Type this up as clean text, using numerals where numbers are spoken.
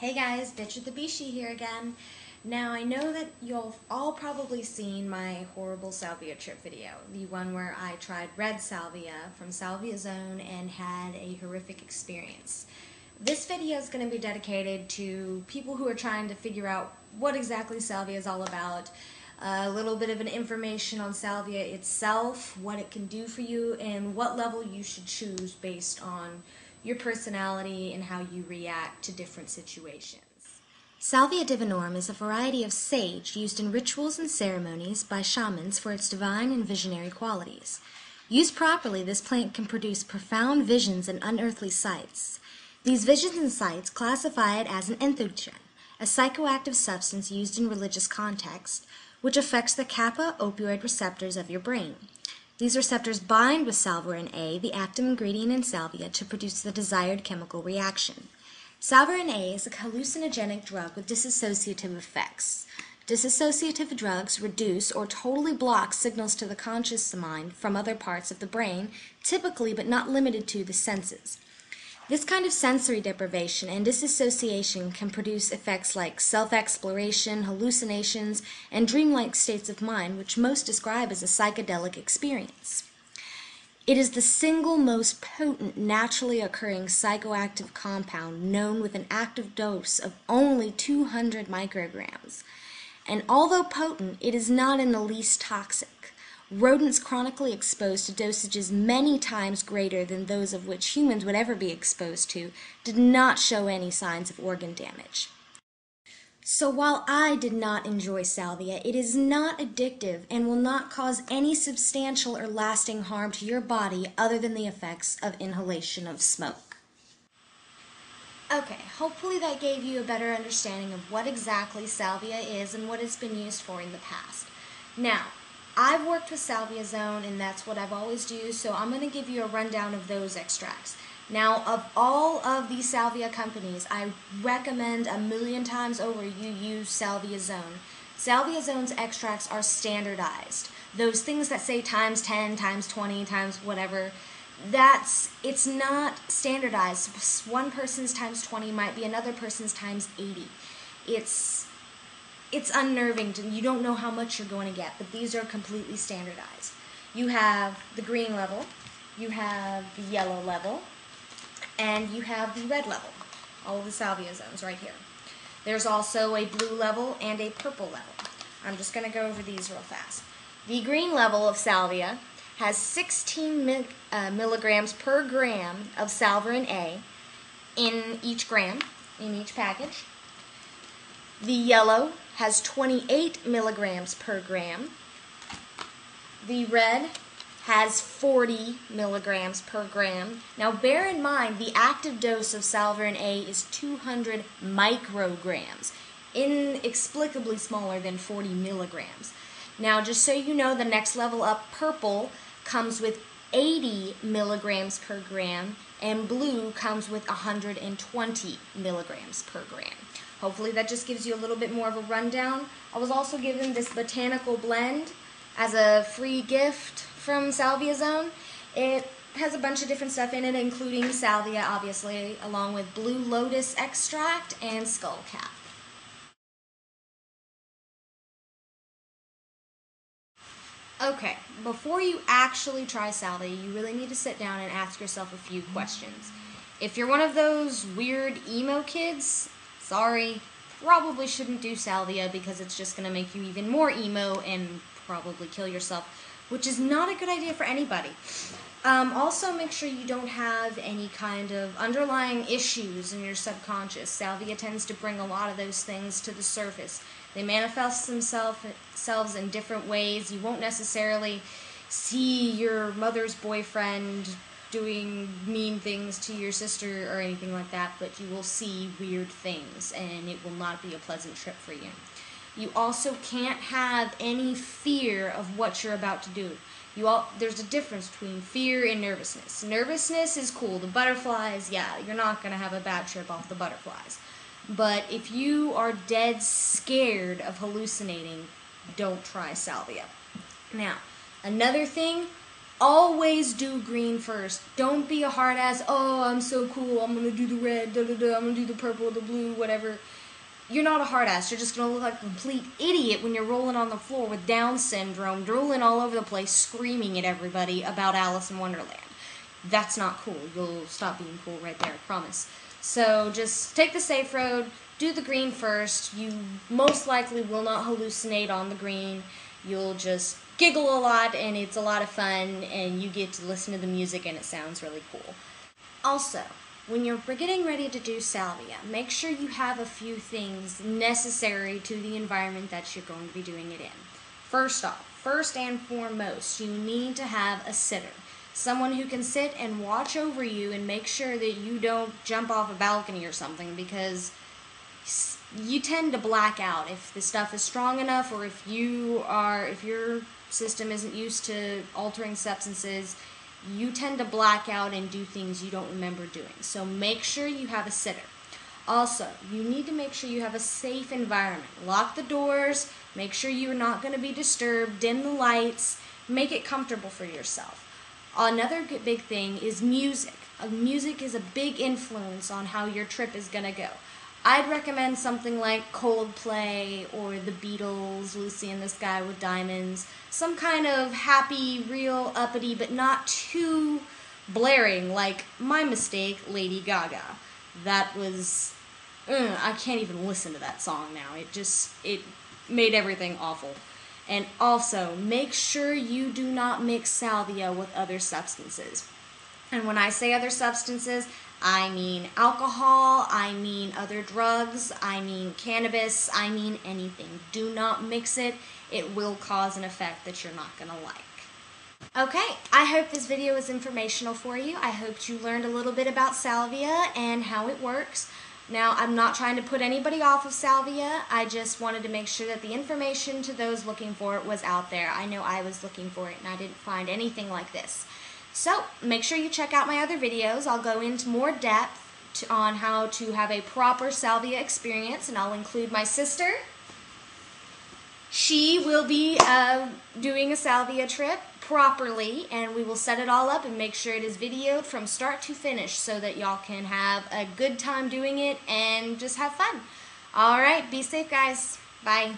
Hey guys, Bitch with the Bishi here again. Now I know that you've all probably seen my horrible salvia trip video, the one where I tried red salvia from Salvia Zone and had a horrific experience. This video is going to be dedicated to people who are trying to figure out what exactly salvia is all about, a little bit of an information on salvia itself, what it can do for you, and what level you should choose based on your personality and how you react to different situations. Salvia divinorum is a variety of sage used in rituals and ceremonies by shamans for its divine and visionary qualities. Used properly, this plant can produce profound visions and unearthly sights. These visions and sights classify it as an entheogen, a psychoactive substance used in religious context, which affects the kappa opioid receptors of your brain. These receptors bind with salvierin A, the active ingredient in salvia, to produce the desired chemical reaction. Salvierin A is a hallucinogenic drug with dissociative effects. Dissociative drugs reduce or totally block signals to the conscious mind from other parts of the brain, typically but not limited to the senses. This kind of sensory deprivation and disassociation can produce effects like self-exploration, hallucinations, and dreamlike states of mind, which most describe as a psychedelic experience. It is the single most potent naturally occurring psychoactive compound known with an active dose of only 200 micrograms. And although potent, it is not in the least toxic. Rodents chronically exposed to dosages many times greater than those of which humans would ever be exposed to did not show any signs of organ damage. So while I did not enjoy salvia, it is not addictive and will not cause any substantial or lasting harm to your body other than the effects of inhalation of smoke. Okay, hopefully that gave you a better understanding of what exactly salvia is and what it's been used for in the past. Now, I've worked with Salvia Zone, and that's what I've always used, so I'm going to give you a rundown of those extracts. Now, of all of the salvia companies, I recommend a million times over you use Salvia Zone. Salvia Zone's extracts are standardized. Those things that say times 10, times 20, times whatever, it's not standardized. One person's times 20 might be another person's times 80. It's unnerving. You don't know how much you're going to get, but these are completely standardized. You have the green level, you have the yellow level, and you have the red level. All of the salvia zones right here. There's also a blue level and a purple level. I'm just going to go over these real fast. The green level of salvia has 16 milligrams per gram of salvierin A in each gram, in each package. The yellow has 28 milligrams per gram. The red has 40 milligrams per gram. Now bear in mind the active dose of salvierin A is 200 micrograms, inexplicably smaller than 40 milligrams. Now just so you know, the next level up, purple, comes with 80 milligrams per gram, and blue comes with 120 milligrams per gram. Hopefully that just gives you a little bit more of a rundown. I was also given this botanical blend as a free gift from Salvia Zone. It has a bunch of different stuff in it, including salvia, obviously, along with blue lotus extract and skullcap. Okay, before you actually try salvia, you really need to sit down and ask yourself a few questions. If you're one of those weird emo kids, sorry, probably shouldn't do salvia because it's just going to make you even more emo and probably kill yourself, which is not a good idea for anybody. Also, make sure you don't have any kind of underlying issues in your subconscious. Salvia tends to bring a lot of those things to the surface. They manifest themselves in different ways. You won't necessarily see your mother's boyfriend doing mean things to your sister or anything like that, but you will see weird things, and it will not be a pleasant trip for you. You also can't have any fear of what you're about to do. There's a difference between fear and nervousness. Nervousness is cool. The butterflies, yeah, you're not going to have a bad trip off the butterflies. But if you are dead scared of hallucinating, don't try salvia. Now, another thing, always do green first. Don't be a hard ass, oh, I'm so cool, I'm going to do the red, I'm going to do the purple, the blue, whatever. You're not a hard ass. You're just going to look like a complete idiot when you're rolling on the floor with Down syndrome, drooling all over the place, screaming at everybody about Alice in Wonderland. That's not cool. You'll stop being cool right there, I promise. So just take the safe road, do the green first. You most likely will not hallucinate on the green. You'll just giggle a lot, and it's a lot of fun, and you get to listen to the music, and it sounds really cool. Also, when you're getting ready to do salvia, make sure you have a few things necessary to the environment that you're going to be doing it in. First off, first and foremost, you need to have a sitter. Someone who can sit and watch over you and make sure that you don't jump off a balcony or something, because you tend to black out if the stuff is strong enough, or if your system isn't used to altering substances. You tend to black out and do things you don't remember doing. So make sure you have a sitter. Also, you need to make sure you have a safe environment. Lock the doors, make sure you're not going to be disturbed, dim the lights, make it comfortable for yourself. Another big thing is music. Music is a big influence on how your trip is going to go. I'd recommend something like Coldplay or the Beatles, Lucy in the Sky with Diamonds. Some kind of happy, real, uppity, but not too blaring like My Mistake, Lady Gaga. That was... I can't even listen to that song now. It made everything awful. And also, make sure you do not mix salvia with other substances. And when I say other substances, I mean alcohol, I mean other drugs, I mean cannabis, I mean anything. Do not mix it. It will cause an effect that you're not going to like. Okay, I hope this video was informational for you. I hope you learned a little bit about salvia and how it works. Now, I'm not trying to put anybody off of salvia. I just wanted to make sure that the information to those looking for it was out there. I know I was looking for it and I didn't find anything like this. So, make sure you check out my other videos. I'll go into more depth on how to have a proper salvia experience, and I'll include my sister. She will be doing a salvia trip properly, and we will set it all up and make sure it is videoed from start to finish so that y'all can have a good time doing it and just have fun. Alright, be safe guys. Bye.